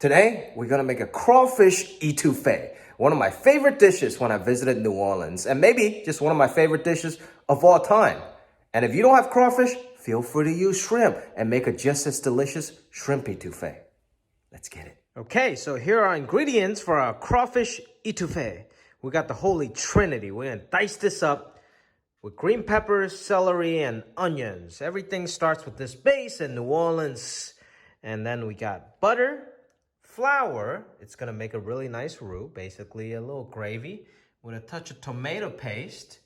Today, we're gonna make a crawfish etouffee, one of my favorite dishes when I visited New Orleans, and maybe just one of my favorite dishes of all time. And if you don't have crawfish, feel free to use shrimp and make a just as delicious shrimp etouffee. Let's get it. Okay, so here are our ingredients for our crawfish etouffee. We got the Holy Trinity. We're gonna dice this up with green peppers, celery, and onions. Everything starts with this base in New Orleans. And then we got butter, flour. It's gonna make a really nice roux, basically a little gravy with a touch of tomato paste.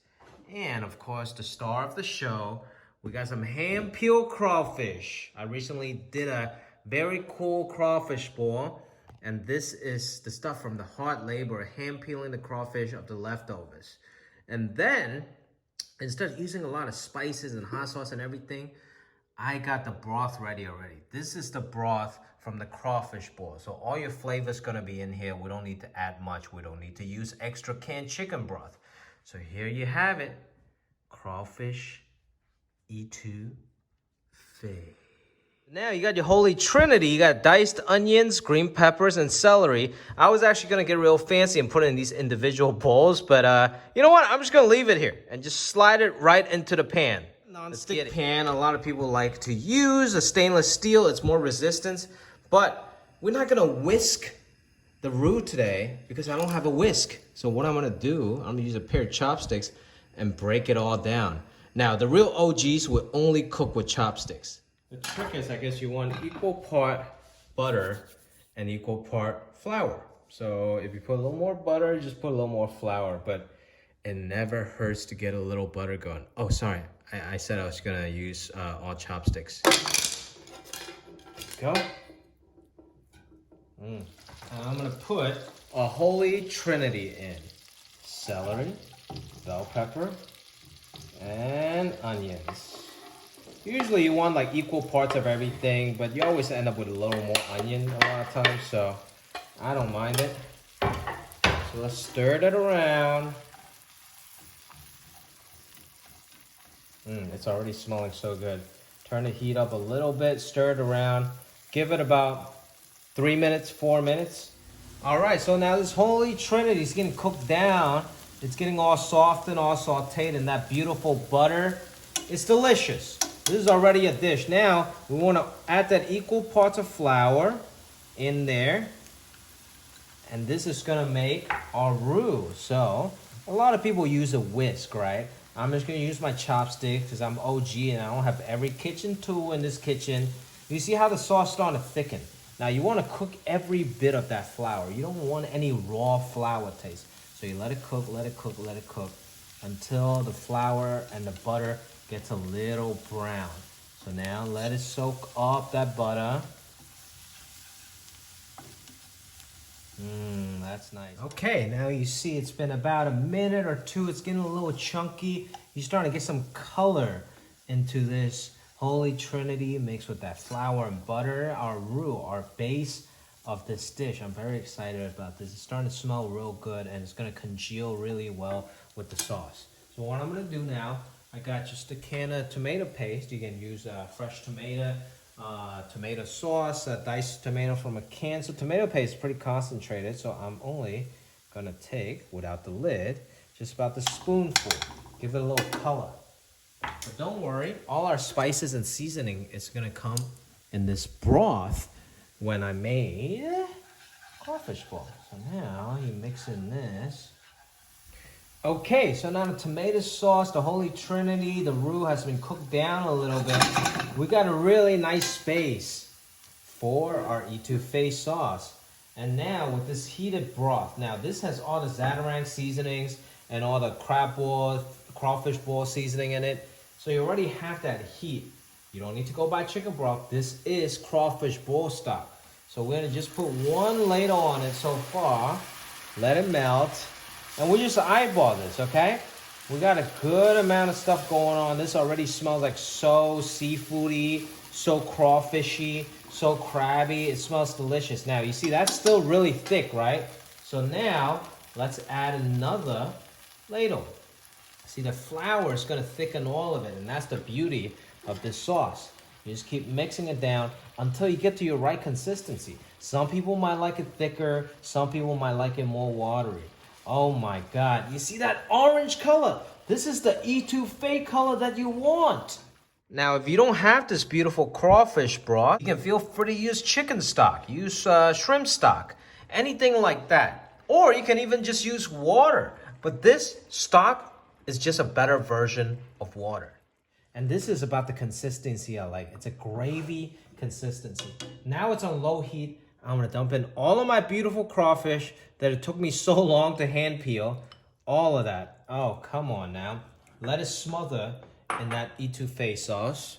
And of course, the star of the show, we got some hand-peeled crawfish. I recently did a very cool crawfish boil, and this is the stuff from the hard labor, hand-peeling the crawfish of the leftovers. And then, instead of using a lot of spices and hot sauce and everything, I got the broth ready already. This is the broth from the crawfish boil. So all your flavor's gonna be in here. We don't need to add much. We don't need to use extra canned chicken broth. So here you have it, crawfish etouffee. Now you got your Holy Trinity. You got diced onions, green peppers, and celery. I was actually gonna get real fancy and put it in these individual bowls, but you know what? I'm just gonna leave it here and just slide it right into the pan. Non-stick pan, a lot of people like to use a stainless steel. It's more resistance, but we're not gonna whisk the roux today because I don't have a whisk. So what I'm gonna do, I'm gonna use a pair of chopsticks and break it all down. Now, the real OGs would only cook with chopsticks. The trick is, I guess you want equal part butter and equal part flour. So if you put a little more butter, just put a little more flour, but it never hurts to get a little butter going. Oh, sorry, I said I was gonna use all chopsticks. Go. I'm gonna put a Holy Trinity in. Celery, bell pepper, and onions. Usually you want like equal parts of everything, but you always end up with a little more onion a lot of times, so I don't mind it. So let's stir that around. It's already smelling so good. Turn the heat up a little bit, stir it around. Give it about 3 minutes, 4 minutes. All right, so now this Holy Trinity is getting cooked down. It's getting all soft and all sauteed in that beautiful butter. It's delicious. This is already a dish. Now, we want to add that equal parts of flour in there. And this is going to make our roux. So, a lot of people use a whisk, right? I'm just going to use my chopstick because I'm OG and I don't have every kitchen tool in this kitchen. You see how the sauce is starting to thicken. Now, you want to cook every bit of that flour. You don't want any raw flour taste. So you let it cook, let it cook, let it cook until the flour and the butter gets a little brown. So now let it soak up that butter. That's nice. Okay, now you see it's been about a minute or two. It's getting a little chunky. You're starting to get some color into this Holy Trinity mixed with that flour and butter. Our roux, our base of this dish. I'm very excited about this. It's starting to smell real good and it's gonna congeal really well with the sauce. So what I'm gonna do now, I got just a can of tomato paste. You can use fresh tomato, tomato sauce, diced tomato from a can. So tomato paste is pretty concentrated, so I'm only gonna take, without the lid, just about the spoonful. Give it a little color. But don't worry, all our spices and seasoning is gonna come in this broth when I made crawfish bowl. So now you mix in this. Okay, so now the tomato sauce, the Holy Trinity, the roux has been cooked down a little bit. We got a really nice base for our etouffee sauce. And now with this heated broth, now this has all the Zatarain's seasonings and all the crawfish boil seasoning in it. So you already have that heat. You don't need to go buy chicken broth. This is crawfish boil stock. So we're gonna just put one ladle on it so far. Let it melt. And we just eyeball this, okay? We got a good amount of stuff going on. This already smells like so seafoody, so crawfishy, so crabby. It smells delicious. Now, you see, that's still really thick, right? So now, let's add another ladle. See, the flour is gonna thicken all of it, and that's the beauty of this sauce. You just keep mixing it down until you get to your right consistency. Some people might like it thicker. Some people might like it more watery. Oh my God. You see that orange color? This is the etouffee color that you want. Now, if you don't have this beautiful crawfish broth, you can feel free to use chicken stock, use shrimp stock, anything like that. Or you can even just use water. But this stock is just a better version of water. And this is about the consistency I like. It's a gravy consistency. Now it's on low heat. I'm gonna dump in all of my beautiful crawfish that it took me so long to hand peel. All of that. Oh, come on now. Let it smother in that etouffee sauce.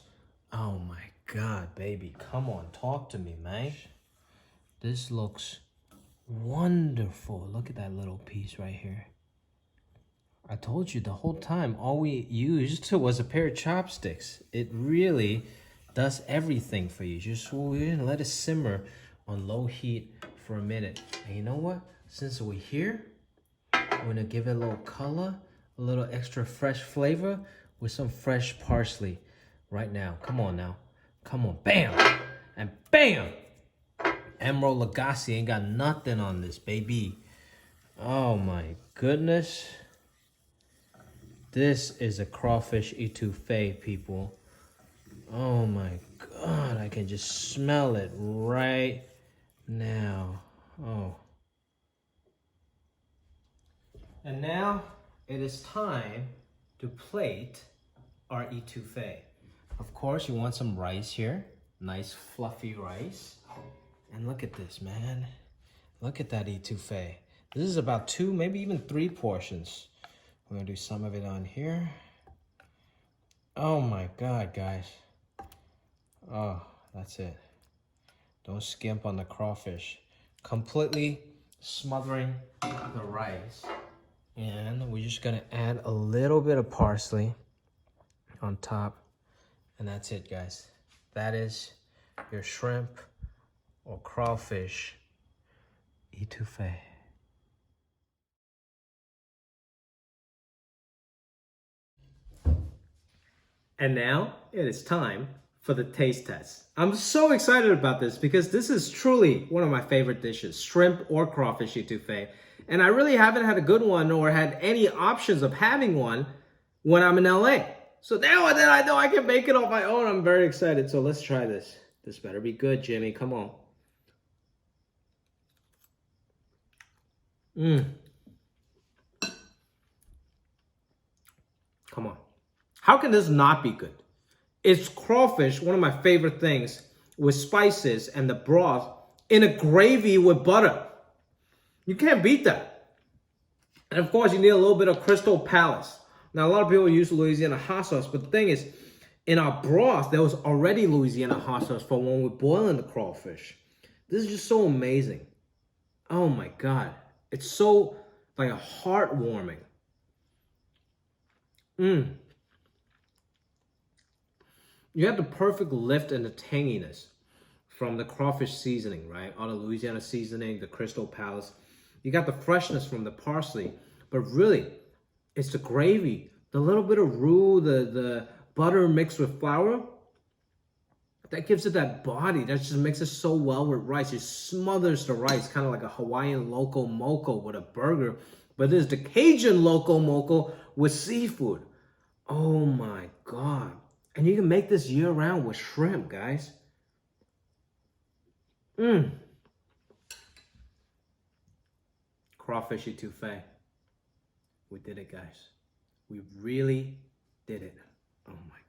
Oh my God, baby. Come on, talk to me, man. This looks wonderful. Look at that little piece right here. I told you the whole time, all we used was a pair of chopsticks. It really does everything for you. Just let it simmer on low heat for a minute. And you know what? Since we're here, we're gonna give it a little color, a little extra fresh flavor with some fresh parsley right now. Come on now. Come on. Bam! And bam! Emeril Lagasse ain't got nothing on this, baby. Oh my goodness. This is a crawfish etouffee, people. Oh my God, I can just smell it right now. Oh. And now it is time to plate our etouffee. Of course, you want some rice here. Nice fluffy rice. And look at this, man. Look at that etouffee. This is about 2, maybe even 3 portions. We're gonna do some of it on here. Oh my God, guys. Oh, that's it. Don't skimp on the crawfish. Completely smothering the rice. And we're just gonna add a little bit of parsley on top. And that's it, guys. That is your shrimp or crawfish etouffee. And now it is time for the taste test. I'm so excited about this because this is truly one of my favorite dishes, shrimp or crawfish etouffee. And I really haven't had a good one or had any options of having one when I'm in LA. So now that I know I can make it on my own, I'm very excited. So let's try this. This better be good, Jimmy. Come on. Come on. How can this not be good? It's crawfish, one of my favorite things, with spices and the broth in a gravy with butter. You can't beat that. And of course, you need a little bit of Crystal Palace. Now, a lot of people use Louisiana hot sauce, but the thing is, in our broth, there was already Louisiana hot sauce for when we're boiling the crawfish. This is just so amazing. Oh my God. It's so like a heartwarming. You have the perfect lift and the tanginess from the crawfish seasoning, right? All the Louisiana seasoning, the Crystal Palace. You got the freshness from the parsley, but really, it's the gravy, the little bit of roux, the butter mixed with flour. That gives it that body. That just makes it so well with rice. It smothers the rice, kind of like a Hawaiian loco moco with a burger. But this is the Cajun loco moco with seafood. Oh my God. And you can make this year-round with shrimp, guys. Crawfish etouffee. We did it, guys. We really did it. Oh my God.